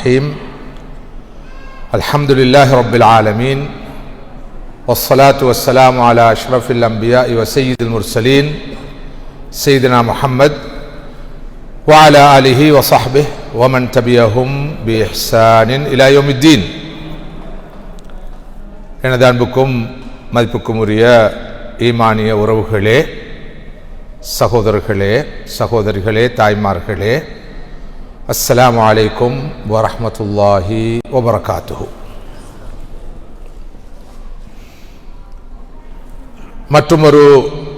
الرحيم الحمد لله رب العالمين والصلاة والسلام على أشرف الأنبياء وسيد المرسلين سيدنا محمد وعلى آله وصحبه ومن تبعهم بإحسان إلى يوم الدين. எனது அன்புக்கும் மதிப்புக்கும் உரிய ஈமானிய உறவுகளே, சகோதரர்களே, சகோதரிகளே, தாய்மார்களே, அஸ்ஸலாமு அலைக்கும் வரஹ்மத்துல்லாஹி வபரகாத்துஹு. மற்றுமொரு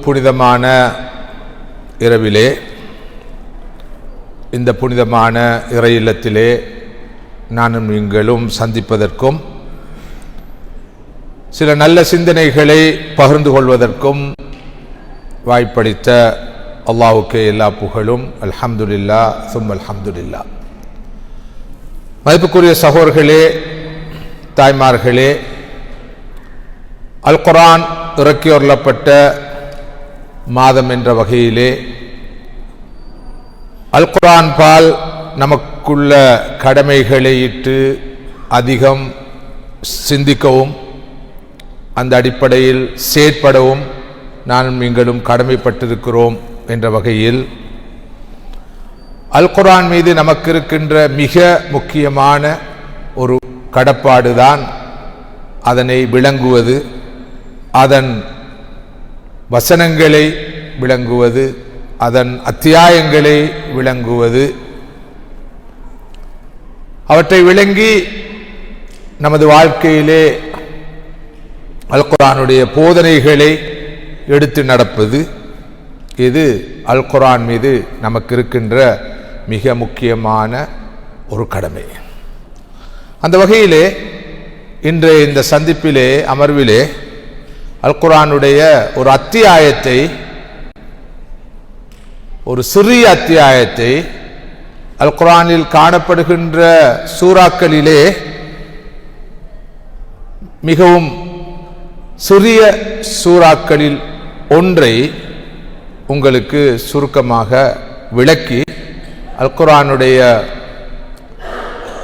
புனிதமான இரவிலே, இந்த புனிதமான இறை இல்லத்திலே நானும் நீங்களும் சந்திப்பதற்கும் சில நல்ல சிந்தனைகளை பகிர்ந்து கொள்வதற்கும் வாய்ப்பளித்த அல்லாஹ்வுக்கே எல்லா புகழும். அல்ஹம்துலில்லாஹ் சும்ம அல்ஹம்துலில்லாஹ். மதிப்புக்குரிய சகோதரர்களே, தாய்மார்களே, அல் குர்ஆன் இறக்கியருளப்பட்ட மாதம் என்ற வகையிலே அல் குர்ஆன் பால் நமக்குள்ள கடமைகளை இட்டு அதிகம் சிந்திக்கவும் அந்த அடிப்படையில் செயற்படவும் நானும் நீங்களும் கடமைப்பட்டிருக்கிறோம் என்ற வகையில் அல் குர்ஆன் மீது நமக்கு இருக்கின்ற மிக முக்கியமான ஒரு கடப்பாடுதான் அதனை விளங்குவது, அதன் வசனங்களை விளங்குவது, அதன் அத்தியாயங்களை விளங்குவது. அவற்றை விளங்கி நமது வாழ்க்கையிலே அல் குர்ஆனுடைய போதனைகளை எடுத்து நடப்பது, இது அல் குர்ஆன் மீது நமக்கு இருக்கின்ற மிக முக்கியமான ஒரு கடமை. அந்த வகையிலே இன்றைய இந்த சந்திப்பிலே, அமர்விலே அல் குர்ஆனுடைய ஒரு அத்தியாயத்தை, ஒரு சிறிய அத்தியாயத்தை, அல் குர்ஆனில் காணப்படுகின்ற சூறாக்களிலே மிகவும் சிறிய சூறாக்களில் ஒன்றை உங்களுக்கு சுருக்கமாக விளக்கி அல் குர்ஆனுடைய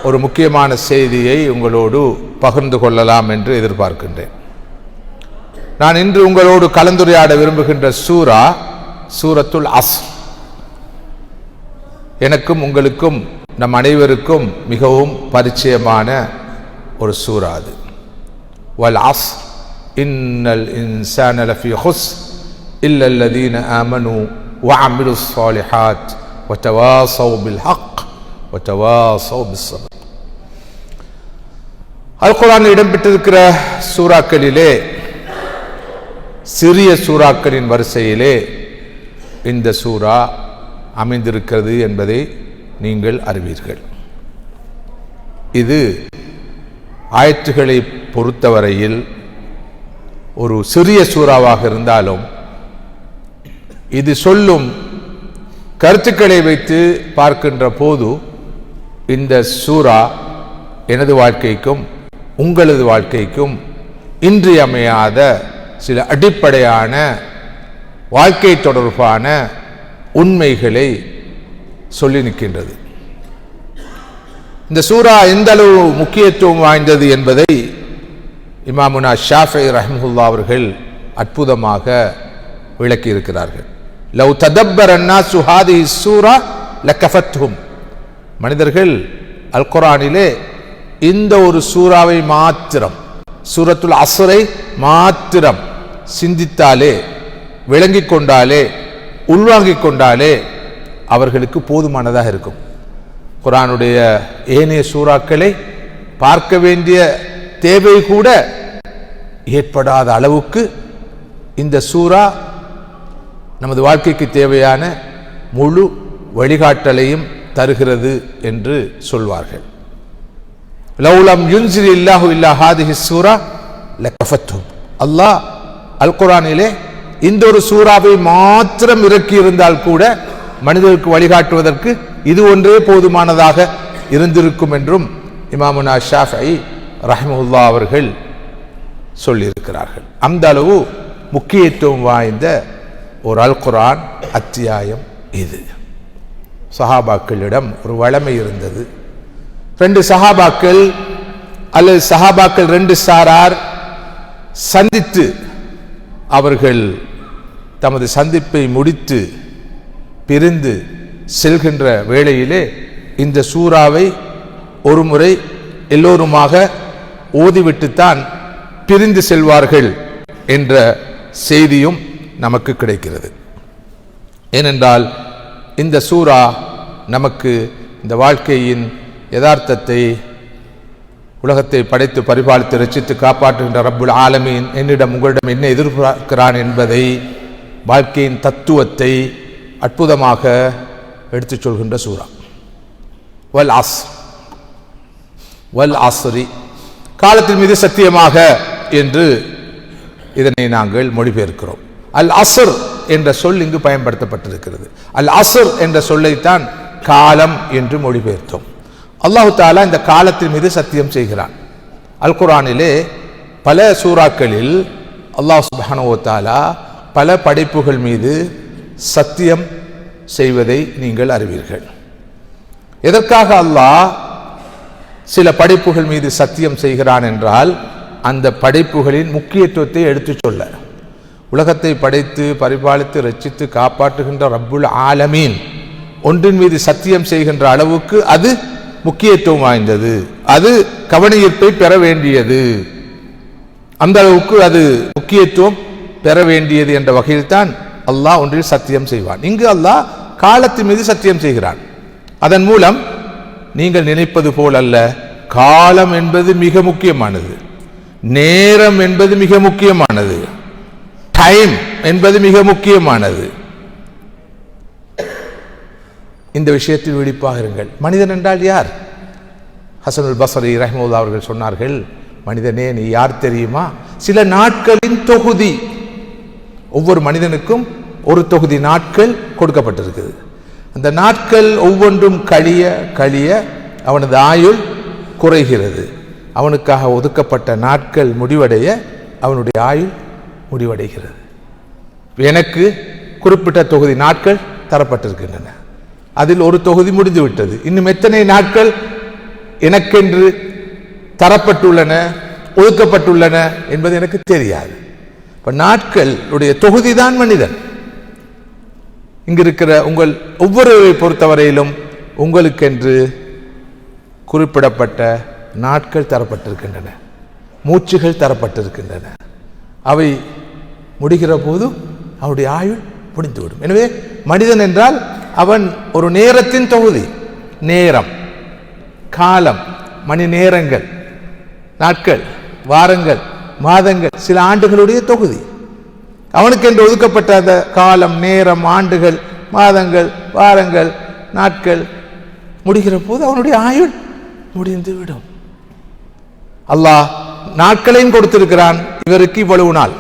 ஒரு முக்கியமான செய்தியை உங்களோடு பகிர்ந்து கொள்ளலாம் என்று எதிர்பார்க்கின்றேன். நான் இன்று உங்களோடு கலந்துரையாட விரும்புகின்ற சூரா சூரத்துல் அஸ்ர். எனக்கும் உங்களுக்கும் நம் அனைவருக்கும் மிகவும் பரிச்சயமான ஒரு சூரா அது. வல் அஸ்ர் இன்னல் இன்சான லஃபீ குஸ்ர் இல்லா அல்லதீன ஆமனூ வஅமிலுஸ் ஸாலிஹாத் வதவாஸவ் பில் ஹக் வதவாஸவ் பிஸ் ஸப்ர். அல் குர்ஆனில் இடம்பெற்றிருக்கிற சூறாக்களிலே, சிறிய சூறாக்களின் வரிசையிலே இந்த சூரா அமைந்திருக்கிறது என்பதை நீங்கள் அறிவீர்கள். இது ஆயத்துகளை பொறுத்தவரையில் ஒரு சிறிய சூறாவாக இருந்தாலும் இது சொல்லும் கருத்துக்களை வைத்து பார்க்கின்ற போது இந்த சூரா எனது வாழ்க்கைக்கும் உங்களது வாழ்க்கைக்கும் இன்றியமையாத சில அடிப்படையான வாழ்க்கை தொடர்பான உண்மைகளை சொல்லி நிற்கின்றது. இந்த சூரா எந்த அளவு முக்கியத்துவம் வாய்ந்தது என்பதை இமாமுனா ஷாஃபிஈ ரஹ்மத்துல்லாஹி அவர்கள் அற்புதமாக விளக்கி இருக்கிறார்கள். லவ் ததப்பர அன்னாஸு ஹாதிஹி சூரா லகஃபத்ஹும். மனிதர்கள் அல் குர்ஆனிலே இந்த ஒரு சூறாவை மாத்திரம், சூரத்துல் அஸ்ரை மாத்திரம் சிந்தித்தாலே, விளங்கிக் கொண்டாலே, உள்வாங்கிக் கொண்டாலே அவர்களுக்கு போதுமானதாக இருக்கும். குர்ஆனுடைய ஏனைய சூறாக்களை பார்க்க வேண்டிய தேவை கூட ஏற்படாத அளவுக்கு இந்த சூரா நமது வாழ்க்கைக்கு தேவையான முழு வழிகாட்டலையும் தருகிறது என்று சொல்வார்கள். லவ்லம் யுன்சிலில்லாஹு இல்லா ஹாதிஹி சூரா லகஃபத்ஹும். அல்லாஹ் அல் குர்ஆனிலே இந்த ஒரு சூறாவை மாத்திரம் இறக்கி இருந்தால் கூட மனிதருக்கு வழிகாட்டுவதற்கு இது ஒன்றே போதுமானதாக இருந்திருக்கும் என்றும் இமாமுனா ஷாஃபிஈ ரஹ்மத்துல்லாஹி அவர்கள் சொல்லியிருக்கிறார்கள். அந்த அளவு முக்கியத்துவம் வாய்ந்த ஒரு அல் குர்ஆன் அத்தியாயம் இது. சஹாபாக்களிடம் ஒரு வழமை இருந்தது. ரெண்டு சஹாபாக்கள் அல்லது சஹாபாக்கள் ரெண்டு சாரார் சந்தித்து அவர்கள் தமது சந்திப்பை முடித்து பிரிந்து செல்கின்ற வேளையிலே இந்த சூறாவை ஒரு முறை எல்லோருமாக ஓதிவிட்டுத்தான் பிரிந்து செல்வார்கள் என்ற செய்தியும் நமக்கு கிடைக்கிறது. ஏனென்றால் இந்த சூரா நமக்கு இந்த வாழ்க்கையின் யதார்த்தத்தை, உலகத்தை படைத்து பரிபாலித்து ரட்சித்து காப்பாற்றுகின்ற ரப்புல் ஆலமீன் என்னிடம் உங்களிடம் என்ன எதிர்பார்க்கிறான் என்பதை, வாழ்க்கையின் தத்துவத்தை அற்புதமாக எடுத்துச் சொல்கின்ற சூரா. வல் அஸ்ரி, காலத்தின் மீது சத்தியமாக என்று இதனை நாங்கள் மொழிபெயர்க்கிறோம். அல் அஸ்ர் என்ற சொல் இங்கு பயன்படுத்தப்பட்டிருக்கிறது. அல் அஸ்ர் என்ற சொல்லைத்தான் காலம் என்று மொழிபெயர்த்தோம். அல்லாஹு தாலா இந்த காலத்தின் மீது சத்தியம் செய்கிறான். அல் குர்ஆனிலே பல சூறாக்களில் அல்லாஹ் சுப்ஹானஹு வ தஆலா பல படைப்புகள் மீது சத்தியம் செய்வதை நீங்கள் அறிவீர்கள். எதற்காக அல்லாஹ் சில படைப்புகள் மீது சத்தியம் செய்கிறான் என்றால், அந்த படைப்புகளின் முக்கியத்துவத்தை எடுத்துச் சொல்ல. உலகத்தை படைத்து பரிபாலித்து ரட்சித்து காப்பாற்றுகின்ற ரப்புல் ஆலமீன் ஒன்றின் மீது சத்தியம் செய்கின்ற அளவுக்கு அது முக்கியத்துவம் வாய்ந்தது, அது கவனஈர்ப்பை பெற வேண்டியது, அந்த அளவுக்கு அது முக்கியத்துவம் பெற வேண்டியது என்ற வகையில் தான் அல்லாஹ் ஒன்றில் சத்தியம் செய்வான். இங்கு அல்லாஹ் காலத்தின் மீது சத்தியம் செய்கிறான். அதன் மூலம் நீங்கள் நினைப்பது போல் அல்ல, காலம் என்பது மிக முக்கியமானது, நேரம் என்பது மிக முக்கியமானது, டைம் என்பது மிக முக்கியமானது. இந்த விஷயத்தில் விழிப்பாக இருங்கள். மனிதன் என்றால் யார்? ஹசனுல் பஸ்ரி ரஹ்மத்துல்லாஹி அவர்கள் சொன்னார்கள், மனிதனே நீ யார் தெரியுமா? சில நாட்களின் தொகுதி. ஒவ்வொரு மனிதனுக்கும் ஒரு தொகுதி நாட்கள் கொடுக்கப்பட்டிருக்குது. அந்த நாட்கள் ஒவ்வொன்றும் கழிய கழிய அவனது ஆயுள் குறைகிறது. அவனுக்காக ஒதுக்கப்பட்ட நாட்கள் முடிவடைய அவனுடைய ஆயுள் முடிவடைகிறது. எனக்கு குறிப்பிட்ட தொகுதி நாட்கள் தரப்பட்டிருக்கின்றன, அதில் ஒரு தொகுதி முடிந்து விட்டது. இன்னும் எத்தனை நாட்கள் எனக்கென்று தரப்பட்டுள்ளன, ஒதுக்கப்பட்டுள்ளன என்பது எனக்கு தெரியாது. இப்ப நாட்களுடைய தொகுதி தான் மனிதன். இங்கிருக்கிற உங்கள் ஒவ்வொருவரை பொறுத்தவரையிலும் உங்களுக்கென்று குறிப்பிடப்பட்ட நாட்கள் தரப்பட்டிருக்கின்றன, மூச்சுகள் தரப்பட்டிருக்கின்றன. அவை முடிகிற போது அவனுடைய ஆயுள் முடிந்துவிடும். எனவே மனிதன் என்றால் அவன் ஒரு நேரத்தின் தொகுதி. நேரம், காலம், மணி நேரங்கள், நாட்கள், வாரங்கள், மாதங்கள், சில ஆண்டுகளுடைய தொகுதி. அவனுக்கு என்று ஒதுக்கப்பட்ட அந்த காலம், நேரம், ஆண்டுகள், மாதங்கள், வாரங்கள், நாட்கள் முடிகிற போது அவனுடைய ஆயுள் முடிந்துவிடும். அல்லாஹ் நாட்களையும் கொடுத்திருக்கிறான், இவருக்கு இவ்வளவு நாள்.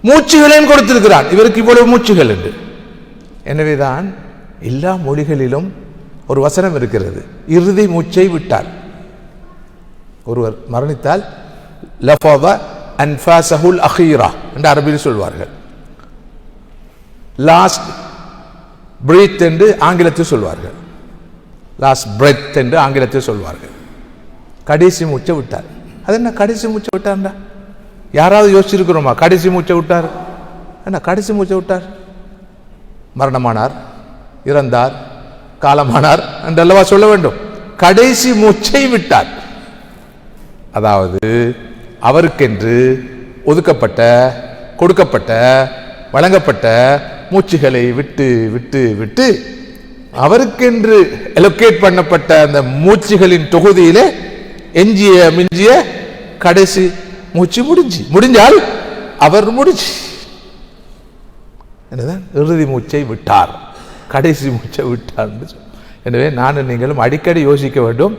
மூச்சுகளையும் கொடுத்திருக்கிறான், இவருக்கு இவ்வளவு மூச்சுகள் என்று. எனவேதான் எல்லா மொழிகளிலும் ஒரு வசனம் இருக்கிறது, இறுதி மூச்சை விட்டார். ஒருவர் மரணித்தால் லஃபத அன்ஃபாஸஹுல் அஹீரா என்று அரபியில் சொல்வார்கள். லாஸ்ட் பிரீத் என்று ஆங்கிலத்தில் சொல்வார்கள். லாஸ்ட் பிரெத் என்று ஆங்கிலத்தில் சொல்வார்கள். கடைசி மூச்சை விட்டார். அது என்ன கடைசி மூச்சை விட்டார்டா? யாராவது யோசிச்சிருக்கிறோமா? கடைசி மூச்சை விட்டார் என்ன? கடைசி மூச்சை விட்டார், மரணமானார், இறந்தார், காலமானார் என்றல்லவா சொல்ல வேண்டும். கடைசி மூச்சை விட்டார். அதாவது அவருக்கென்று ஒதுக்கப்பட்ட, கொடுக்கப்பட்ட, வழங்கப்பட்ட மூச்சுகளை விட்டு விட்டு விட்டு அவருக்கென்று அலோகேட் பண்ணப்பட்ட அந்த மூச்சுகளின் தொகுதியிலே எஞ்சிய மிஞ்சிய கடைசி மூச்சு முடிஞ்சால் அவர் முடிஞ்சு என்னதான் இறுதி மூச்சை விட்டார், கடைசி மூச்சை விட்டார். எனவே நானும் நீங்களும் அடிக்கடி யோசிக்க வேண்டும்,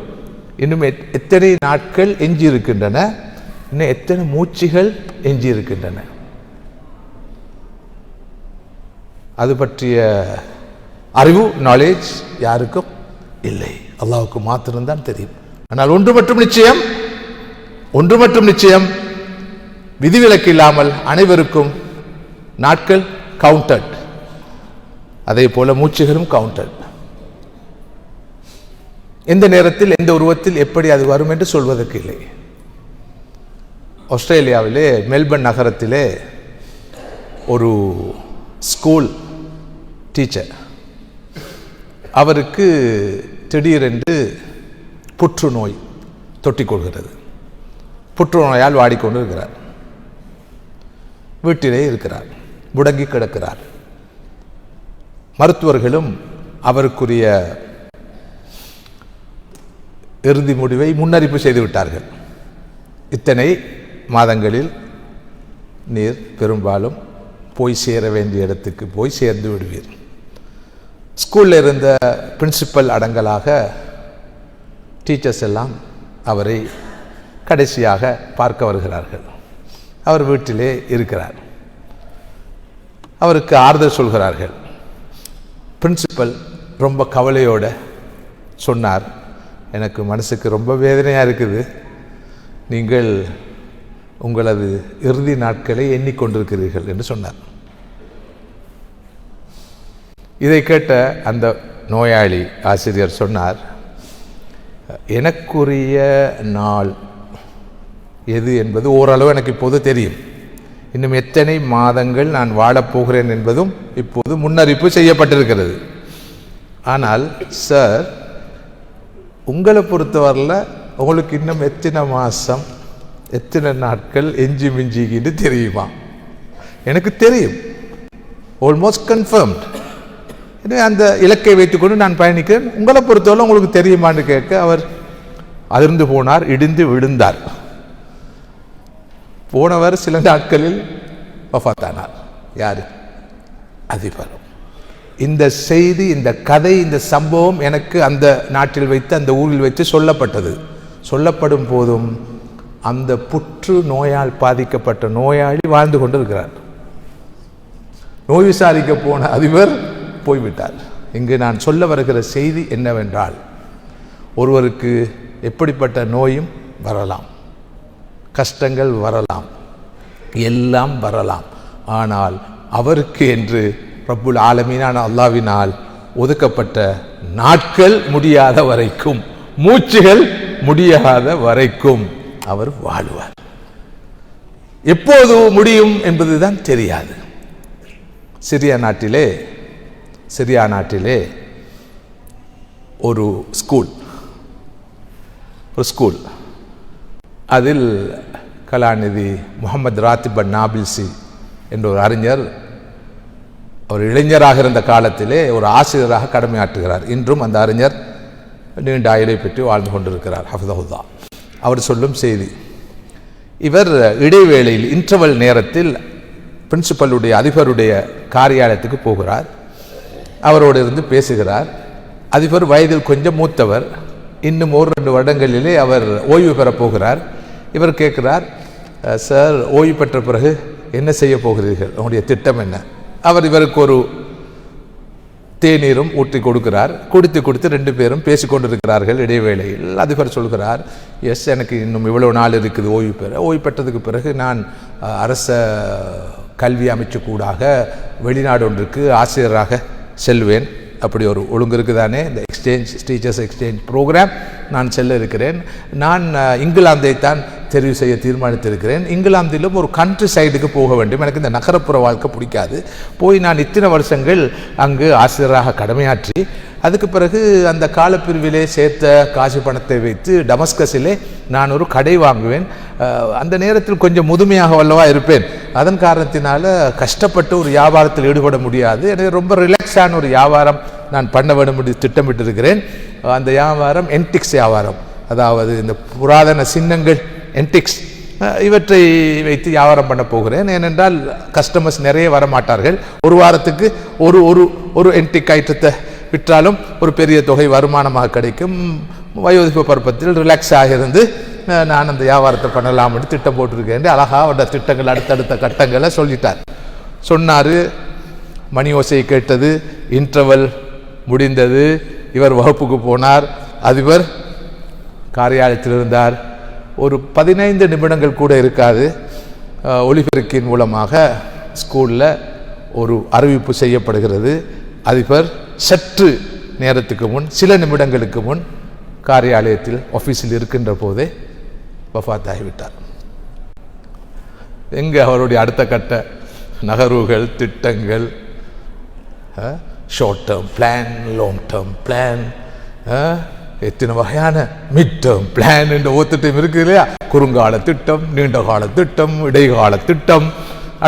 இன்னும் எத்தனை நாட்கள் எஞ்சி இருக்கின்றன, இன்னும் எத்தனை மூச்சுகள் எஞ்சி இருக்கின்றன. அது பற்றிய அறிவு, நாலேஜ் யாருக்கும் இல்லை, அல்லாஹ்வுக்கு மாத்திரம்தான் தெரியும். ஆனால் ஒன்று மட்டும் நிச்சயம், விதிவிலக்கு இல்லாமல் அனைவருக்கும் நாட்கள் கவுண்டட், அதே போல மூச்சுகளும் கவுண்டட். எந்த நேரத்தில் எந்த உருவத்தில் எப்படி அது வரும் என்று சொல்வதற்கு இல்லை. ஆஸ்திரேலியாவிலே மெல்பர்ன் நகரத்திலே ஒரு ஸ்கூல் டீச்சர், அவருக்கு திடீரென்று புற்றுநோய் தொட்டிக்கொள்கிறது. புற்றுநோயால் வாடிக்கொண்டு இருக்கிறார். வீட்டிலே இருக்கிறார், முடங்கி கிடக்கிறார். மருத்துவர்களும் அவருக்குரிய இறுதி முடிவை முன்னறிப்பு செய்து விட்டார்கள். இத்தனை மாதங்களில் நீர் பெரும்பாலும் போய் சேர வேண்டிய இடத்துக்கு போய் சேர்ந்து விடுவீர். ஸ்கூலில் இருந்த பிரின்சிபல் அடங்கலாக டீச்சர்ஸ் எல்லாம் அவரை கடைசியாக பார்க்க வருகிறார்கள். அவர் வீட்டிலே இருக்கிறார். அவருக்கு ஆறுதல் சொல்கிறார்கள். பிரின்சிபல் ரொம்ப கவலையோட சொன்னார், எனக்கு மனசுக்கு ரொம்ப வேதனையாக இருக்குது, நீங்கள் உங்களது இறுதி நாட்களை எண்ணிக்கொண்டிருக்கிறீர்கள் என்று சொன்னார். இதை கேட்ட அந்த நோயாளி ஆசிரியர் சொன்னார், எனக்குரிய நாள் எது என்பது ஓரளவு எனக்கு இப்போது தெரியும். இன்னும் எத்தனை மாதங்கள் நான் வாழப்போகிறேன் என்பதும் இப்போது முன்னறிப்பு செய்யப்பட்டிருக்கிறது. ஆனால் சார், உங்களை பொறுத்தவரையில் உங்களுக்கு இன்னும் எத்தனை மாதம் எத்தனை நாட்கள் எஞ்சி மிஞ்சிக்கிட்டு தெரியுமா? எனக்கு தெரியும், ஆல்மோஸ்ட் கன்ஃபர்ம்ட். எனவே அந்த இலக்கை வைத்துக்கொண்டு நான் பயணிக்கிறேன். உங்களை பொறுத்தவரை உங்களுக்கு தெரியுமான்னு கேட்க அவர் அதிர்ந்து போனார், இடிந்து விழுந்தார். போனவர் சில நாட்களில் வஃபாத்தானார். யாரு? அதிபர். இந்த செய்தி, இந்த கதை, இந்த சம்பவம் எனக்கு அந்த நாட்டில் வைத்து, அந்த ஊரில் வைத்து சொல்லப்பட்டது. சொல்லப்படும் போதும் அந்த புற்று நோயால் பாதிக்கப்பட்ட நோயாளி வாழ்ந்து கொண்டிருக்கிறார். நோய் விசாரிக்க போன அதிபர் போய்விட்டார். இங்கு நான் சொல்ல வருகிற செய்தி என்னவென்றால், ஒருவருக்கு எப்படிப்பட்ட நோயும் வரலாம், கஷ்டங்கள் வரலாம், எல்லாம் வரலாம். ஆனால் அவருக்கு என்று ரப்புல் ஆலமீனான அல்லாஹ்வினால் ஒதுக்கப்பட்ட நாட்கள் முடியாத வரைக்கும், மூச்சுகள் முடியாத வரைக்கும் அவர் வாழுவார். எப்போது முடியும் என்பதுதான் தெரியாது. சிரியா நாட்டிலே ஒரு ஸ்கூல், அதில் கலாநிதி முகமது ராத்திப் நாபில்சி என்ற ஒரு அறிஞர், அவர் இளைஞராக இருந்த காலத்திலே ஒரு ஆசிரியராக கடமையாற்றுகிறார். இன்றும் அந்த அறிஞர் நீண்ட ஆயுளை பெற்று வாழ்ந்து கொண்டிருக்கிறார், ஹஃபிதஹுல்லாஹ். அவர் சொல்லும் செய்தி, இவர் இடைவேளையில் இன்டர்வல் நேரத்தில் பிரின்சிபலுடைய அதிபருடைய காரியாலயத்துக்கு போகிறார். அவரோடு இருந்து பேசுகிறார். அதிபர் வயதில் கொஞ்சம் மூத்தவர். இன்னும் 1-2 வருடங்களிலே அவர் ஓய்வு பெறப் போகிறார். இவர் கேட்கிறார், சார், ஓய்வு பெற்ற பிறகு என்ன செய்ய போகிறீர்கள், உங்களுடைய திட்டம் என்ன? அவர் இவருக்கு ஒரு தேநீரும் ஊற்றி கொடுக்கிறார். குடித்து 2 பேரும் பேசிக்கொண்டிருக்கிறார்கள். இடைவேளையில் அதிபர் சொல்கிறார், எஸ், எனக்கு இன்னும் இவ்வளவு நாள் இருக்குது ஓய்வு பெற. ஓய்வு பெற்றதுக்கு பிறகு நான் அரச கல்வி அமைச்சுக்கூடாக வெளிநாடு ஒன்றுக்கு ஆசிரியராக செல்வேன். அப்படி ஒரு ஒழுங்கு இருக்குதானே, இந்த டீச்சர்ஸ் எக்ஸ்சேஞ்ச் ப்ரோக்ராம், நான் செல்ல இருக்கிறேன். நான் இங்கிலாந்தை தான் தெரிவு செய்ய தீர்மானித்திருக்கிறேன். இங்கிலாந்திலும் ஒரு கண்ட்ரி சைடுக்கு போக வேண்டும். எனக்கு இந்த நகரப்புற வாழ்க்கை பிடிக்காது. போய் நான் இத்தனை வருஷங்கள் அங்கு ஆசிரியராக கடமையாற்றி அதுக்கு பிறகு அந்த காலப்பிரிவிலே சேர்த்த காசு பணத்தை வைத்து டமஸ்கஸிலே நான் ஒரு கடை வாங்குவேன். அந்த நேரத்தில் கொஞ்சம் முதுமையாக வல்லவா இருப்பேன். அதன் காரணத்தினால கஷ்டப்பட்டு ஒரு வியாபாரத்தில் ஈடுபட முடியாது. எனக்கு ரொம்ப ரிலாக்ஸான ஒரு வியாபாரம் நான் பண்ண வேண்டும் என்று திட்டமிட்டிருக்கிறேன். அந்த வியாபாரம் என்டிக்ஸ் வியாபாரம், அதாவது இந்த புராதன சின்னங்கள், என்டிக்ஸ், இவற்றை வைத்து வியாபாரம் பண்ண போகிறேன். ஏனென்றால் கஸ்டமர்ஸ் நிறைய வரமாட்டார்கள். ஒரு வாரத்துக்கு ஒரு என்டிக் ஐட்டத்தை விற்றாலும் ஒரு பெரிய தொகை வருமானமாக கிடைக்கும். வயோதிப பருவத்தில் ரிலாக்ஸாக இருந்து நான் அந்த வியாபாரத்தை பண்ணலாம் என்று திட்டம் போட்டிருக்கேன். அழகாக அவருடைய திட்டங்கள் அடுத்தடுத்த கட்டங்களை சொன்னார். மணி ஓசையை கேட்டது, இன்டர்வல் முடிந்தது. இவர் வகுப்புக்கு போனார். அதிபர் காரியாலயத்தில் இருந்தார். ஒரு 15 நிமிடங்கள் கூட இருக்காது, ஒலிபெருக்கின் மூலமாக ஸ்கூலில் ஒரு அறிவிப்பு செய்யப்படுகிறது. அதிபர் சற்று நேரத்துக்கு முன், சில நிமிடங்களுக்கு முன் காரியாலயத்தில் ஆஃபீஸில் இருக்கின்ற போதே வஃபாத்தாகிவிட்டார். எங்கே அவருடைய அடுத்த கட்ட நகர்வுகள், திட்டங்கள், short term plan, long term plan, எத்தனை வகையான மிட் டேர்ம் பிளான் என்ற ஒத்துட்டம் இருக்கு இல்லையா? குறுங்கால திட்டம், நீண்ட கால திட்டம், இடைக்கால திட்டம்,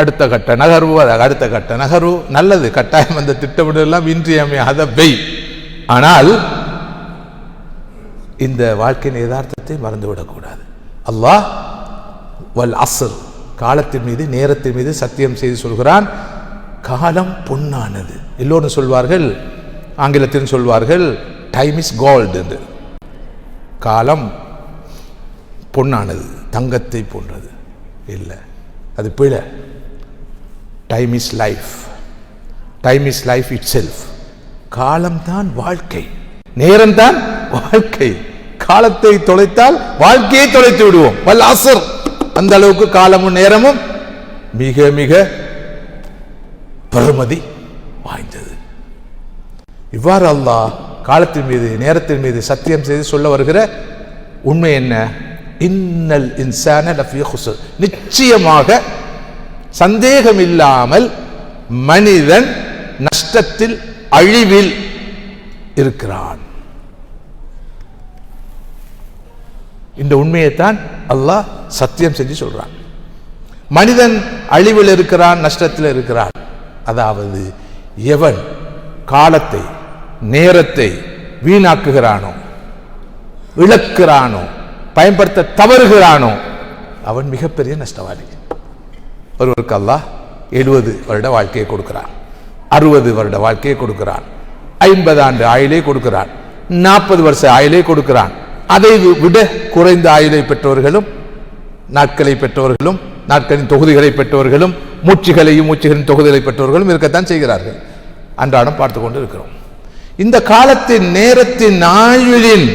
அடுத்த கட்ட நகர்வு, அடுத்த கட்ட நகர்வு. நல்லது, கட்டாயம் அந்த திட்டமிடலாம் இன்றியமையாத வெய். ஆனால் இந்த வாழ்க்கையின் யதார்த்தத்தை மறந்துவிடக்கூடாது. அல்லாஹ் வல் அஸ்ர், காலத்தின் மீது, நேரத்தின் மீது சத்தியம் செய்து சொல்கிறான், காலம் பொன்னானது. எல்லோரும் சொல்வார்கள், ஆங்கிலத்தில் சொல்வார்கள் டைம் இஸ் கோல்டு என்று. காலம் பொன்னானது, தங்கத்தை போன்றது. இல்லை, அது பிழை. Time is life, time is life it self. காலம்தான் வாழ்க்கை, நேரம்தான் வாழ்க்கை. காலத்தை தொலைத்தால் வாழ்க்கையை தொலைத்து விடுவோம். வல் அஸ்ர், அந்த அளவுக்கு காலமும் நேரமும் மிக மிக பெருமதி வாய்ந்தது. இவ்வாறு அல்லாஹ் காலத்தின் மீது, நேரத்தின் மீது சத்தியம் செய்து சொல்ல வருகிற உண்மை என்ன? இன்னல் இன்சான லஃபீ குஸ்ர், நிச்சயமாக சந்தேகம் இல்லாமல் மனிதன் நஷ்டத்தில், அழிவில் இருக்கிறான். இந்த உண்மையைத்தான் அல்லாஹ் சத்தியம் செஞ்சு சொல்றான். மனிதன் அழிவில் இருக்கிறான், நஷ்டத்தில் இருக்கிறான். அதாவது எவன் காலத்தை, நேரத்தை வீணாக்குகிறானோ, இழக்கிறானோ, பயன்படுத்த தவறுகிறானோ, அவன் மிகப்பெரிய நஷ்டவாளி. ஒருவருக்கு அல்லாஹ் 70 வருட வாழ்க்கையை கொடுக்கிறான், 60 வருட வாழ்க்கையை கொடுக்கிறான், 50 ஆண்டு ஆயுளை கொடுக்கிறான், 40 வருஷ ஆயுளை கொடுக்கிறான். அதை விட குறைந்த ஆயுளை பெற்றவர்களும், நாட்களை பெற்றவர்களும், நாட்களின் தொகுதிகளை பெற்றவர்களும், மூச்சுகளின் தொகுதிகளை பெற்றவர்களும் இருக்கத்தான் செய்கிறார்கள். அன்றாடம் பார்த்து கொண்டு இருக்கிறோம். இந்த காலத்தின், நேரத்தின், ஆயுளின்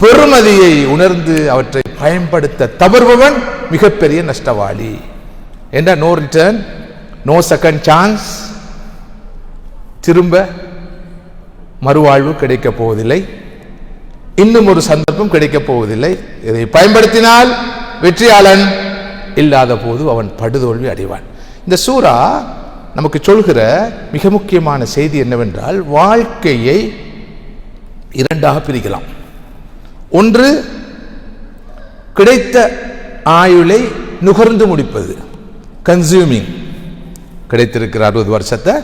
பெருமதியை உணர்ந்து அவற்றை பயன்படுத்த தவறுபவன் மிகப்பெரிய நஷ்டவாளி. என்ற no return, no second chance, திரும்ப மறுவாழ்வு கிடைக்கப் போவதில்லை, இன்னும் ஒரு சந்தர்ப்பம் கிடைக்கப் போவதில்லை. இதை பயன்படுத்தினால் வெற்றியாளன், இல்லாத போது அவன் படுதோல்வி அடைவான். இந்த சூரா நமக்கு சொல்கிற மிக முக்கியமான செய்தி என்னவென்றால், வாழ்க்கையை இரண்டாக பிரிக்கலாம். ஒன்று, கிடைத்த ஆயுளை நுகர்ந்து முடிப்பது, கன்சியூமிங். கிடைத்திருக்கிற 60 வருஷத்தை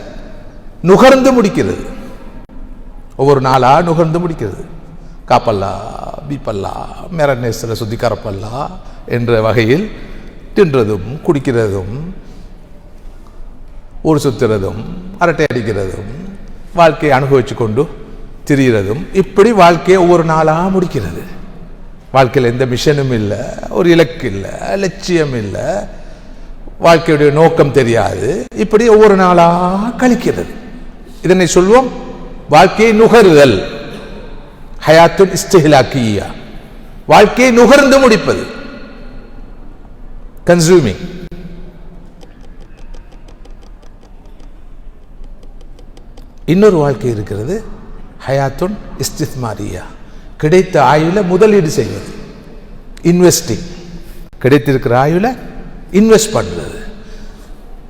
நுகர்ந்து முடிக்கிறது, ஒவ்வொரு நாளா நுகர்ந்து முடிக்கிறது. காப்பல்லா, பீப்பல்லா, மேரநேசர சுத்தி கரப்பல்லா என்ற வகையில் தின்றதும், குடிக்கிறதும், ஊர் சுத்துறதும், அரட்டை அடிக்கிறதும், வாழ்க்கையை அனுபவிச்சு கொண்டு திரிகிறதும், இப்படி வாழ்க்கையை ஒவ்வொரு நாளாக முடிக்கிறது. வாழ்க்கையில் எந்த மிஷனும் இல்லை, ஒரு இலக்கு இல்லை, லட்சியம் இல்லை, வாழ்க்கையுடைய நோக்கம் தெரியாது. இப்படி ஒவ்வொரு நாளாக கழிக்கிறது. இதனை சொல்வோம் வாழ்க்கையை நுகருதல், ஹயாத்துன் இஸ்திஹ்லாக்கியா, வாழ்க்கையை நுகர்ந்து முடிப்பது, கன்சூமிங். இன்னொரு வாழ்க்கை இருக்கிறது, ஹயாத்துன் இஸ்திஸ்மாரியா, கிடைத்த ஆயுள முதலீடு செய்வது, இன்வெஸ்டிங். கிடைத்திருக்கிற ஆயுள இன்வெஸ்ட் பண்ணுறது.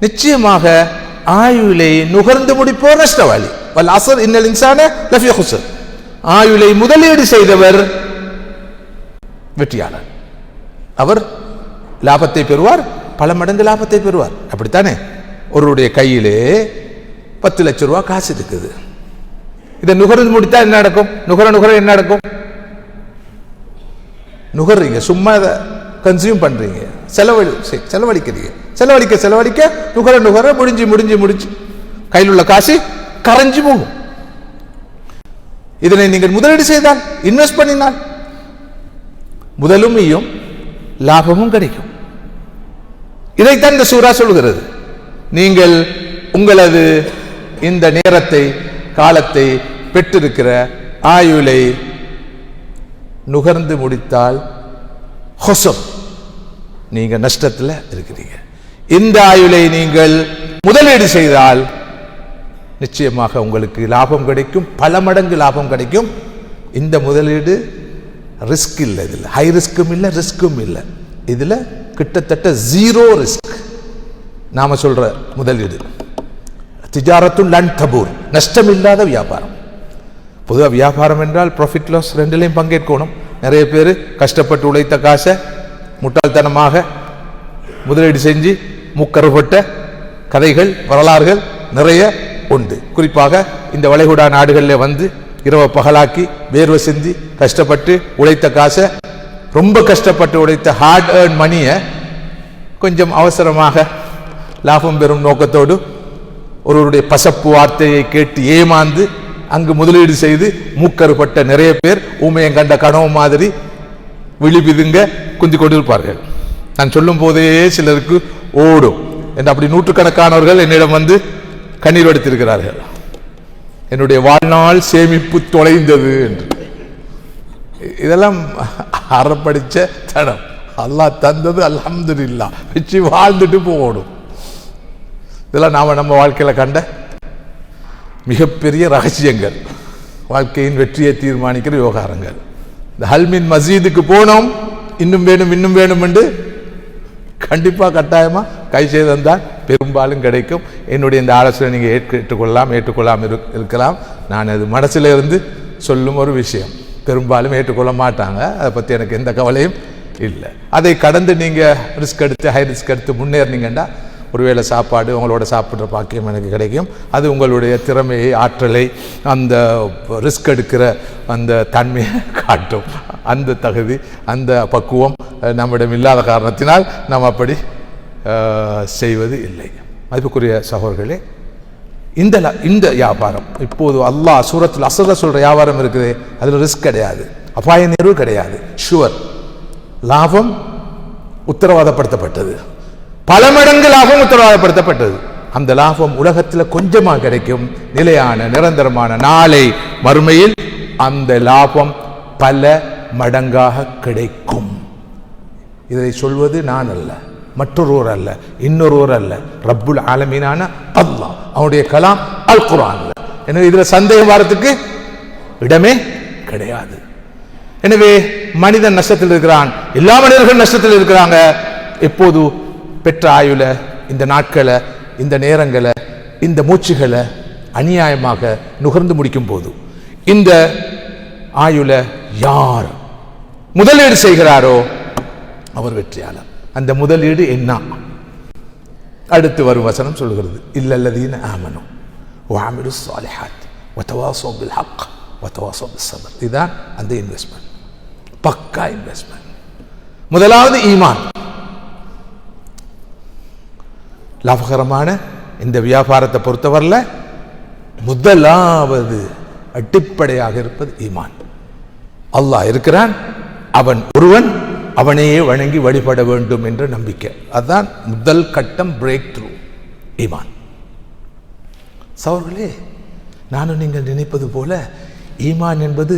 நிச்சயமாக ஆயுளை நுகர்ந்து முடிப்போர் நஷ்டவாளி. வல் அஸ்ர் இன்னல் இன்சான லஃபீ குஸ்ர், ஆயுளை முதலீடு செய்தவர் வெற்றியாளர். அவர் லாபத்தை பெறுவார், பல மடங்கு லாபத்தை பெறுவார். அப்படித்தானே? ஒருவருடைய கையிலே 10 லட்சம் ரூபாய் காசு இருக்குது. இதை நுகர்ந்து முடித்தா என்ன நடக்கும்? நுகர என்ன நடக்கும்? நுகர்றீங்க, சும்மா அதை கன்சியூம் பண்றீங்க, செலவழிக்கிறீங்க. செலவழிக்க நுகர முடிஞ்சு கையில் உள்ள காசு கரைஞ்சு போகும். இதனை நீங்கள் முதலீடு செய்தால், இன்வெஸ்ட் பண்ணினால், முதலும் லாபமும் கிடைக்கும். இதைத்தான் இந்த சூரா சொல்கிறது. நீங்கள் உங்களது இந்த நேரத்தை, காலத்தை, பெற்றிருக்கிற ஆயுளை நுகர்ந்து முடித்தால் ஹுஸ்ர், நீங்க நஷ்டத்தில் இருக்கிறீங்க. இந்த ஆயுளை நீங்கள் முதலீடு செய்தால் நிச்சயமாக உங்களுக்கு லாபம் கிடைக்கும், பல மடங்கு லாபம் கிடைக்கும். இந்த முதலீடு ரிஸ்க் இல்லை, இதில் ஹை ரிஸ்க்கும் இல்லை ரிஸ்க்கும் இல்லை, இதில் கிட்டத்தட்ட ஜீரோ ரிஸ்க். நாம சொல்ற முதலீடு திஜாரத்துன் லன் தபூர், நஷ்டம் இல்லாத வியாபாரம். பொதுவாக வியாபாரம் என்றால் ப்ராஃபிட் லாஸ் ரெண்டுலையும் பங்கேற்கணும். நிறைய பேர் கஷ்டப்பட்டு உழைத்த காசை முட்டாள்தனமாக முதலீடு செஞ்சு முக்கறுபட்ட கதைகள் வரலாறுகள் நிறைய உண்டு. குறிப்பாக இந்த வளைகுடா நாடுகளில் வந்து இரவு பகலாக்கி வேர்வை சிந்தி கஷ்டப்பட்டு உழைத்த காசை, ரொம்ப கஷ்டப்பட்டு உழைத்த ஹார்ட் ஏர்ன் மணியை கொஞ்சம் அவசரமாக லாபம் பெறும் நோக்கத்தோடு ஒருவருடைய பசப்பு வார்த்தையை கேட்டு ஏமாந்து அங்கு முதலீடு செய்து மூக்கறுபட்ட நிறைய பேர் ஊமையம் கண்ட கனவு மாதிரி விழிபிதுங்க குந்தி கொண்டிருப்பார்கள். நான் சொல்லும் போதே சிலருக்கு ஓடும் என்று அப்படி நூற்றுக்கணக்கானவர்கள் என்னிடம் வந்து கண்ணீர் வடித்திருக்கிறார்கள். என்னுடைய வாழ்நாள் சேமிப்பு தொலைந்தது என்று. இதெல்லாம் அறப்படிச்ச தனம். அல்லாஹ் தந்தது அல்ஹம்துலில்லாஹ் வச்சு வாழ்ந்துட்டு போகணும். இதெல்லாம் நாம நம்ம வாழ்க்கையில கண்ட மிகப்பெரிய ரகசியங்கள், வாழ்க்கையின் வெற்றியை தீர்மானிக்கிற விவகாரங்கள். இந்த ஹல்மின் மசீதுக்கு போனோம், இன்னும் வேணும் இன்னும் வேணும் என்று கண்டிப்பா கட்டாயமா கை செய்தான் பெரும்பாலும் கிடைக்கும். என்னுடைய இந்த ஆலோசனை நீங்க ஏற்றுக்கொள்ளலாம் இருக்கலாம். நான் அது மனசுல இருந்து சொல்லும் ஒரு விஷயம். பெரும்பாலும் ஏற்றுக்கொள்ள மாட்டாங்க, அதை பத்தி எனக்கு எந்த கவலையும் இல்லை. அதை கடந்து நீங்க ரிஸ்க் எடுத்து ஹை ரிஸ்க் எடுத்து முன்னேறினீங்கன்னா ஒருவேளை சாப்பாடு உங்களோட சாப்பிட்ற பாக்கியம் எனக்கு கிடைக்கும். அது உங்களுடைய திறமையை, ஆற்றலை, அந்த ரிஸ்க் எடுக்கிற அந்த தன்மையை காட்டும். அந்த தகுதி, அந்த பக்குவம் நம்மிடம் இல்லாத காரணத்தினால் நாம் அப்படி செய்வது இல்லை. மதிப்புக்குரிய சகோதரர்களே, இந்த வியாபாரம் இப்போது அல்லாஹ் சூரத்துல் அஸ்ர்ல சொல்ற வியாபாரம் இருக்குது, அதில் ரிஸ்க் கிடையாது, அபாய நேர்வு கிடையாது, ஷுவர். லாபம் உத்தரவாதப்படுத்தப்பட்டது, பல மடங்கு லாபம் உத்தரவாதப்படுத்தப்பட்டது. அந்த லாபம் உலகத்தில் கொஞ்சமாக கிடைக்கும், நிலையான நிரந்தரமான நாளை மறுமையில் அந்த லாபம் பல மடங்காக கிடைக்கும். இதை சொல்வது நான் அல்ல, மற்றொருவர் அல்ல, இன்னொருவர் அல்ல, ரப்புல் ஆலமீனான அல்லாஹ், அவனுடைய கலாம் அல் குர்ஆன். எனவே இதுல சந்தேகம் வரதுக்கு இடமே கிடையாது. எனவே மனிதன் நஷ்டத்தில் இருக்கிறான், எல்லா மனிதர்களும் நஷ்டத்தில் இருக்கிறாங்க. எப்போது பெற்ற ஆயுள, இந்த நாட்களை, இந்த நேரங்களை, இந்த மூச்சுகளை அநியாயமாக நுகர்ந்து முடிக்கும் போது, இந்த ஆயுள யார் முதலீடு செய்கிறாரோ அவர் வெற்றியாளர். அந்த முதலீடு என்ன? அடுத்து வரும் வசனம் சொல்கிறது, இல்லல்லதீன ஆமனு வஅமிலுஸ் ஸாலிஹாத் வதவாஸௌ பில் ஹக் வதவாஸௌ பிஸ் ஸப்ர். இதுதான் அந்த இன்வெஸ்ட்மெண்ட், பக்கா இன்வெஸ்ட்மெண்ட். முதலாவது ஈமான். லாபகரமான இந்த வியாபாரத்தை பொறுத்தவரையில் முதலாவது அடிப்படையாக இருப்பது ஈமான். அல்லாஹ் இருக்கிறான், அவன் ஒருவன், அவனையே வணங்கி வழிபட வேண்டும் என்ற நம்பிக்கை. அதுதான் முதல் கட்டம், பிரேக் த்ரூ, ஈமான். சகோதரர்களே, நானும் நீங்கள் நினைப்பது போல ஈமான் என்பது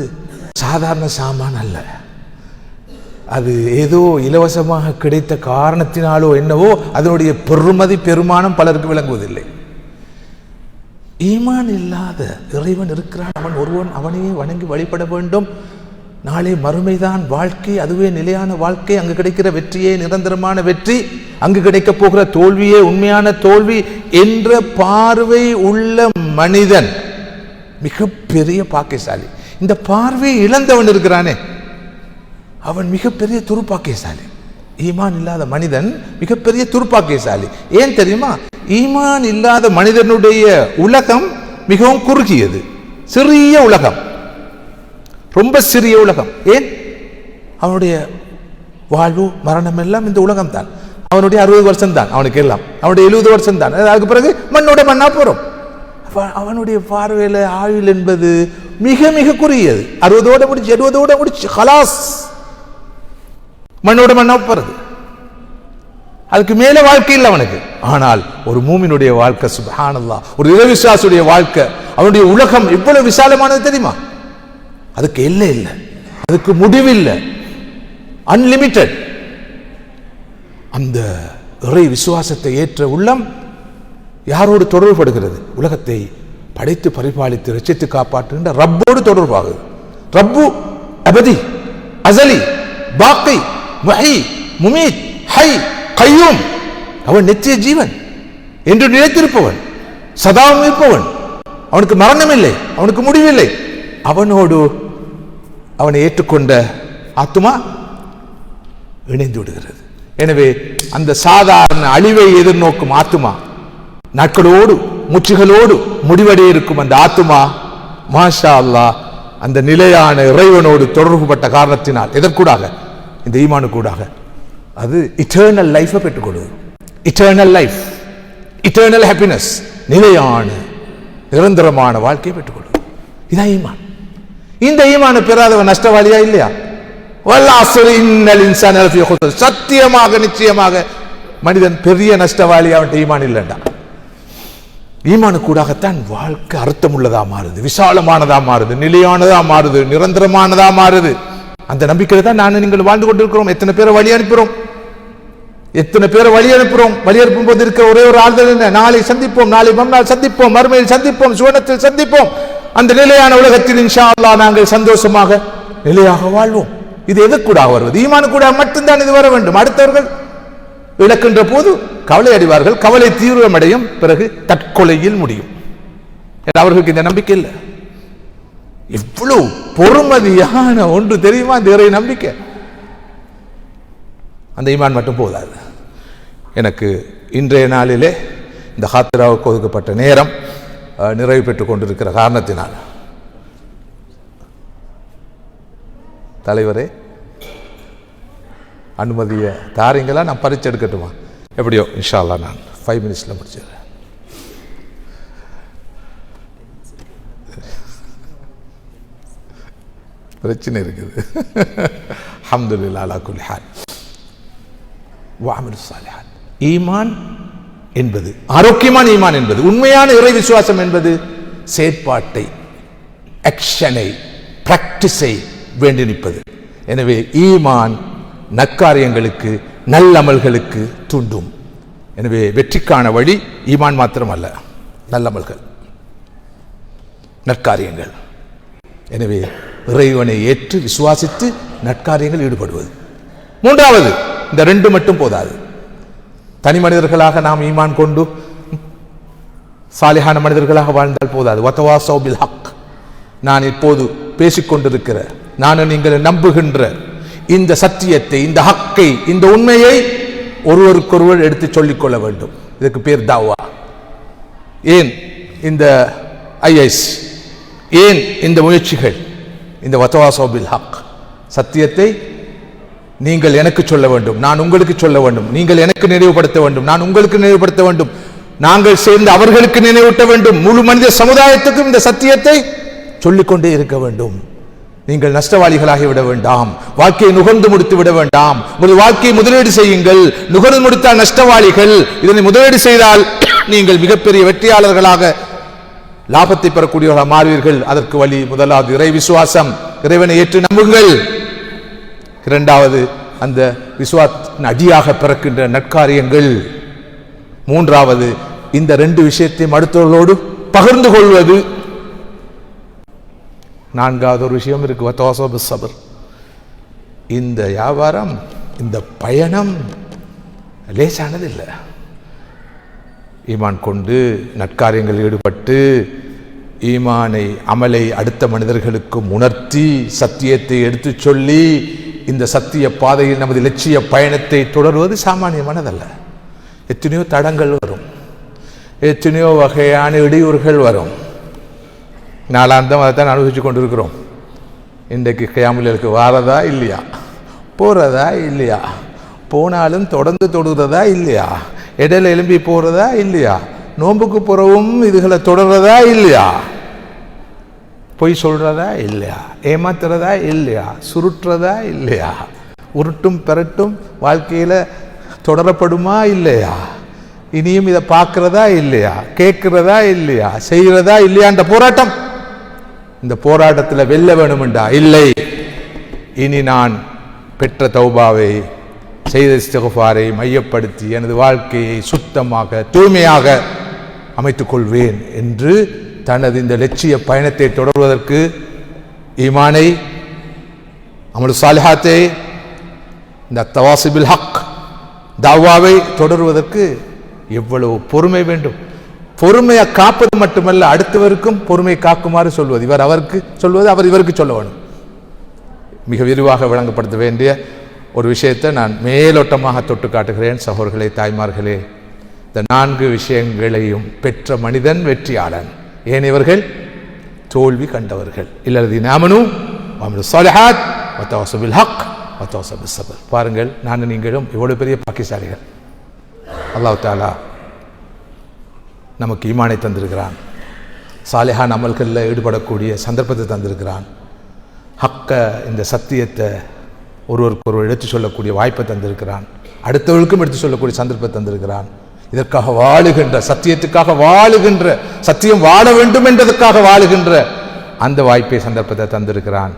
சாதாரண சாமான் அல்ல. அது ஏதோ இலவசமாக கிடைத்த காரணத்தினாலோ என்னவோ அதனுடைய பெருமதி பெருமானம் பலருக்கு விளங்குவதில்லை. ஈமான் இல்லாத இறைவன் இருக்கிறான், அவன் ஒருவன், அவனையே வணங்கி வழிபட வேண்டும், நாளை மறுமைதான் வாழ்க்கை, அதுவே நிலையான வாழ்க்கை, அங்கு கிடைக்கிற வெற்றியே நிரந்தரமான வெற்றி, அங்கு கிடைக்க போகிற தோல்வியே உண்மையான தோல்வி என்ற பார்வை உள்ள மனிதன் மிகப்பெரிய பாக்கியசாலி. இந்த பார்வையை இழந்தவன் இருக்கிறானே, அவன் மிகப்பெரிய துருப்பாக்கியசாலி. ஈமான் இல்லாத மனிதன் மிகப்பெரிய துருப்பாக்கியசாலி. ஏன் தெரியுமா? ஈமான் இல்லாத மனிதனுடைய உலகம் மிகவும் குறுகியது, சிறிய உலகம், ரொம்ப சிறிய உலகம். ஏன்? அவனுடைய வாழ்வு மரணம் எல்லாம் இந்த உலகம் தான். அவனுடைய 60 வருஷம் தான் அவனுக்கு எல்லாம், அவனுடைய 70 வருஷம் தான். அதுக்கு பிறகு மண்ணோட மண்ணா போறோம். அவனுடைய பார்வையில ஆயுள் என்பது மிக மிக குறுகியது. 60ஓட முடிச்சு, 70ஓட முடிச்சு, ஹலாஸ், மண்ணோட மண்ணா போறது. அதுக்கு மேல வாழ்க்கை இல்லை அவனுக்கு. ஆனால் ஒரு மூமினுடைய வாழ்க்கை, சுப்ஹானல்லாஹ், ஒரு இறைவிசுவாசியுடைய வாழ்க்கை, அவனுடைய உலகம் எவ்வளவு விசாலமானது தெரியுமா? அதுக்கு எல்லை இல்லை, அதுக்கு முடிவில்லை, அன்லிமிட்டெட். அந்த இறை விசுவாசத்தை ஏற்ற உள்ளம் யாரோடு தொடர்புபடுகிறது? உலகத்தை படைத்து பரிபாலித்து ரட்சித்து காப்பாற்றுகின்ற ரப்போடு தொடர்பாகுது. ரப்பு அபதி, அசலி, பாக்கி, முஹி, முமீத், ஹை, கய்யூம். அவன் நித்திய ஜீவன் என்று நிலைத்திருப்பவன், சதாவும் இருப்பவன். அவனுக்கு மரணம் இல்லை, அவனுக்கு முடிவில்லை. அவனோடு அவனை ஏற்றுக்கொண்ட ஆத்துமா இணைந்து விடுகிறது. எனவே அந்த சாதாரண அழிவை எதிர்நோக்கும் ஆத்துமா, நாட்களோடு முற்றுகளோடு முடிவடைய இருக்கும் அந்த ஆத்துமா, மாஷா அல்லாஹ், அந்த நிலையான இறைவனோடு தொடர்புபட்ட காரணத்தினால், எதற்கூடாக? இந்த ஈமானுக்கூடாக அது இட்டர்னல் லைஃபை பெற்றுக்கொள்வது. இட்டர்னல் லைஃப், இட்டர்னல் ஹாப்பினஸ், நிலையான நிரந்தரமான வாழ்க்கையை பெற்றுக்கொள்வது. இதான் ஈமான். இந்த ஈமான பெறாதவன் நஷ்டவாளியா இல்லையா? சத்தியமாக நிச்சயமாக மனிதன் பெரிய நஷ்டவாளி. அவன் ஈமான் இல்லைண்டா. ஈமானு கூடாகத்தான் வாழ்க்கை அர்த்தமுள்ளதா மாறுது, விசாலமானதா மாறுது, நிலையானதா மாறுது, நிரந்தரமானதா மாறுது. அந்த நம்பிக்கையில தான் நான் நீங்கள் வாழ்ந்து கொண்டிருக்கிறோம். எத்தனை பேரை வழி அனுப்புகிறோம், எத்தனை பேரை வழி அனுப்புகிறோம். வழி அனுப்பும் போது இருக்க ஒரே ஒரு ஆள்தான் என்ன? நாளை சந்திப்போம், நாளை மறுநாள் சந்திப்போம், மறுமையில் சந்திப்போம், சுவனத்தில் சந்திப்போம். அந்த நிலையான உலகத்தில் இன்ஷா அல்லாஹ் நாங்கள் சந்தோஷமாக நிலையாக வாழ்வோம். இது எதற்கூடாக வருவது? ஈமானு கூட மட்டும்தான் இது வர வேண்டும். அடுத்தவர்கள் இழக்கின்ற போது கவலை அடைவார்கள், கவலை தீவிரமடையும், பிறகு தற்கொலையில் முடியும். அவர்களுக்கு இந்த நம்பிக்கை இல்லை. இவ்வளவு பொறுமதியான ஒன்று தெரியுமா இந்த இறை நம்பிக்கை? அந்த ஈமான் மட்டும் போதாது. எனக்கு இன்றைய நாளிலே இந்த ஹாத்திராவுக்கு ஒதுக்கப்பட்ட நேரம் நிறைவு பெற்றுக் கொண்டிருக்கிற காரணத்தினால், தலைவரே அனுமதியை தாரீங்களா? நான் பரிச்சு எடுக்கட்டுமா? எப்படியோ இன்ஷா அல்லாஹ் நான் 5 minutes முடிச்சிடுறேன். பிரச்சனை இருக்குது. அல்ஹம்துலில்லாஹ் அலா குல்லி ஹால் வ அமலுஸ் ஸாலிஹாத். ஈமான் என்பது, ஆரோக்கியமான ஈமான் என்பது, உண்மையான இறை விசுவாசம் என்பது செயற்பாட்டை, ஆக்ஷனை, பிராக்டிஸை வேண்டி நிற்பது. எனவே ஈமான் நற்காரியங்களுக்கு, நல்லமல்களுக்கு தூண்டும். எனவே வெற்றிக்கான வழி ஈமான் மாத்திரம் அல்ல, நல்லமல்கள், நற்காரியங்கள். எனவே இறைவனை ஏற்று விசுவாசித்து நற்காரியங்கள் ஈடுபடுவது. மூன்றாவது, இந்த 2 மட்டும் போதாது. தனி மனிதர்களாக நாம் ஈமான் கொண்டு சாலிஹான மனிதர்களாக வாழ்ந்தால் போதாது. வதவாஸவ் பில் ஹக். நான் இப்போது பேசிக்கொண்டிருக்கிற, நான் நீங்கள் நம்புகின்ற இந்த சத்தியத்தை, இந்த ஹக்கை, இந்த உண்மையை ஒருவருக்கொருவர் எடுத்து சொல்லிக் கொள்ள வேண்டும். இதுக்கு பேர் தாவா. ஏன் இந்த ஐஎஸ், ஏன் இந்த முயற்சிகள்? இந்த வதவாஸவ் பில் ஹக், சத்தியத்தை நீங்கள் எனக்கு சொல்ல வேண்டும், நான் உங்களுக்கு சொல்ல வேண்டும், நீங்கள் எனக்கு நினைவுபடுத்த வேண்டும், நான் உங்களுக்கு நினைவுபடுத்த வேண்டும், நாங்கள் சேர்ந்து அவர்களுக்கு நினைவூட்ட வேண்டும். முழு மனித சமுதாயத்துக்கும் இந்த சத்தியத்தை சொல்லிக்கொண்டே இருக்க வேண்டும். நீங்கள் நஷ்டவாளிகளாகி விட வேண்டாம், வாழ்க்கையை நுகர்ந்து முடித்து விட வேண்டாம். உங்கள் வாழ்க்கையை முதலீடு செய்யுங்கள். நுகர்ந்து முடித்தால் நஷ்டவாளிகள், இதனை முதலீடு செய்தால் நீங்கள் மிகப்பெரிய வெற்றியாளர்களாக, லாபத்தை பெறக்கூடியவர்களாக மாறுவீர்கள். அதற்கு வழி முதலாவது இறை விசுவாசம், இறைவனை ஏற்று நம்புங்கள். இரண்டாவது, அந்த விசுவாசத்தின் அடியாக பிறக்கின்ற நற்காரியங்கள். மூன்றாவது, இந்த 2 விஷயத்தையும் அடுத்தவர்களோடு பகிர்ந்து கொள்வது. நான்காவது ஒரு விஷயம் இருக்கு, வதவாஸவ் பிஸ் ஸப்ர். இந்த வியாபாரம், இந்த பயணம் லேசானது இல்லை. ஈமான் கொண்டு நற்காரியங்கள் ஈடுபட்டு, ஈமானை, அமலை அடுத்த மனிதர்களுக்கும் உணர்த்தி, சத்தியத்தை எடுத்து சொல்லி, இந்த சத்திய பாதையில் நமது லட்சிய பயணத்தை தொடர்வது சாமானியமானதல்ல. எத்தனையோ தடங்கள் வரும், எத்தனையோ வகையான இடையூறுகள் வரும். நாளாந்தம் அதை தான் அனுபவிச்சு கொண்டிருக்கிறோம். இன்றைக்கு கியாமுல்லைலுக்கு வாரதா இல்லையா, போகிறதா இல்லையா, போனாலும் தொடர்ந்து தொடுகிறதா இல்லையா, இடையில எழும்பி போகிறதா இல்லையா, நோன்புக்கு புறவும் இதுகளை தொடர்றதா இல்லையா, பொய் சொல்றதா இல்லையா, ஏமாத்துறதா இல்லையா, சுருட்டுறதா இல்லையா, உருட்டும் பெரட்டும் வாழ்க்கையில தொடரப்படுமா இல்லையா, இனியும் இதை பார்க்கிறதா இல்லையா, கேட்கிறதா இல்லையா, செய்கிறதா இல்லையா, அந்த போராட்டம். இந்த போராட்டத்தில் வெல்ல வேணுமெண்டா இல்லை, இனி நான் பெற்ற தௌபாவை, செய்த இஸ்திக்ஃபாரை மையப்படுத்தி எனது வாழ்க்கையை சுத்தமாக, தூய்மையாக அமைத்துக் கொள்வேன் என்று தனது இந்த லட்சிய பயணத்தை தொடர்வதற்கு ஈமானை, அமல் சாலிஹாத்தை, இந்த தவாசிபில் ஹக் தாவாவை தொடருவதற்கு எவ்வளவு பொறுமை வேண்டும். பொறுமையை காப்பது மட்டுமல்ல, அடுத்தவருக்கும் பொறுமை காக்குமாறு சொல்வது. இவர் அவருக்கு சொல்வது, அவர் இவருக்கு சொல்ல வேணும். மிக விரிவாக விளங்கப்படுத்த வேண்டிய ஒரு விஷயத்தை நான் மேலோட்டமாக தொட்டு காட்டுகிறேன். சகோதரர்களே, தாய்மார்களே, இந்த 4 விஷயங்களையும் பெற்ற மனிதன் வெற்றியாளன். ஏனையவர்கள் தோல்வி கண்டவர்கள். இல்லல்லதீன ஆமனூ வஅமிலுஸ் ஸாலிஹாத் வதவாஸவ் பில் ஹக் வதவாஸவ் பிஸ் ஸப்ர். பாருங்கள், நானும் நீங்களும் இவ்வளவு பெரிய பாக்கியசாலிகள். அல்லாஹ் தஆலா நமக்கு ஈமானை தந்திருக்கிறான், சாலிஹான் அமல்களில் ஈடுபடக்கூடிய சந்தர்ப்பத்தை தந்திருக்கிறான், ஹக்க இந்த சத்தியத்தை ஒருவருக்கு ஒருவர் எடுத்து சொல்லக்கூடிய வாய்ப்பை தந்திருக்கிறான், அடுத்தவர்களுக்கும் எடுத்து சொல்லக்கூடிய சந்தர்ப்பத்தை தந்திருக்கிறான். இதற்காக வாழுகின்ற, சத்தியத்துக்காக வாழுகின்ற, சத்தியம் வாழ வேண்டும் என்பதற்காக வாழுகின்ற அந்த வாய்ப்பை, சந்தர்ப்பத்தை தந்திருக்கிறான்.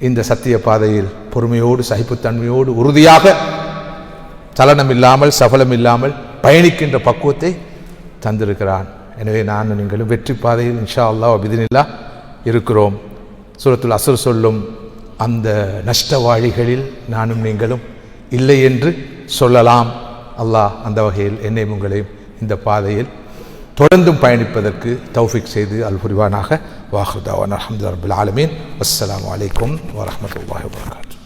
இந்த சத்திய பாதையில் பொறுமையோடு, சகிப்புத்தன்மையோடு, உறுதியாக, சலனம் இல்லாமல், சபலம் இல்லாமல் பயணிக்கின்ற பக்குவத்தை தந்திருக்கிறான். எனவே நான் நீங்களும் வெற்றி பாதையில் இன்ஷா அல்லாஹ் பிஇذنில்லாஹ் இருக்கிறோம். சூரத்துல் அஸ்ர் சொல்லும் அந்த நஷ்டவாளிகளில் நானும் நீங்களும் இல்லை என்று சொல்லலாம். அல்லாஹ் அந்த வகையில் என்னையும் உங்களையும் இந்த பாதையில் தொடர்ந்தும் பயணிப்பதற்கு தௌஃபீக் செய்து அல் புரிவானாக. வாஹிர் தஅவானா அல்ஹம்துலில்லாஹி ரப்பில் ஆலமீன். அஸ்ஸலாமு அலைக்கும் வரஹ்மத்துல்லாஹி வபரகாத்துஹு.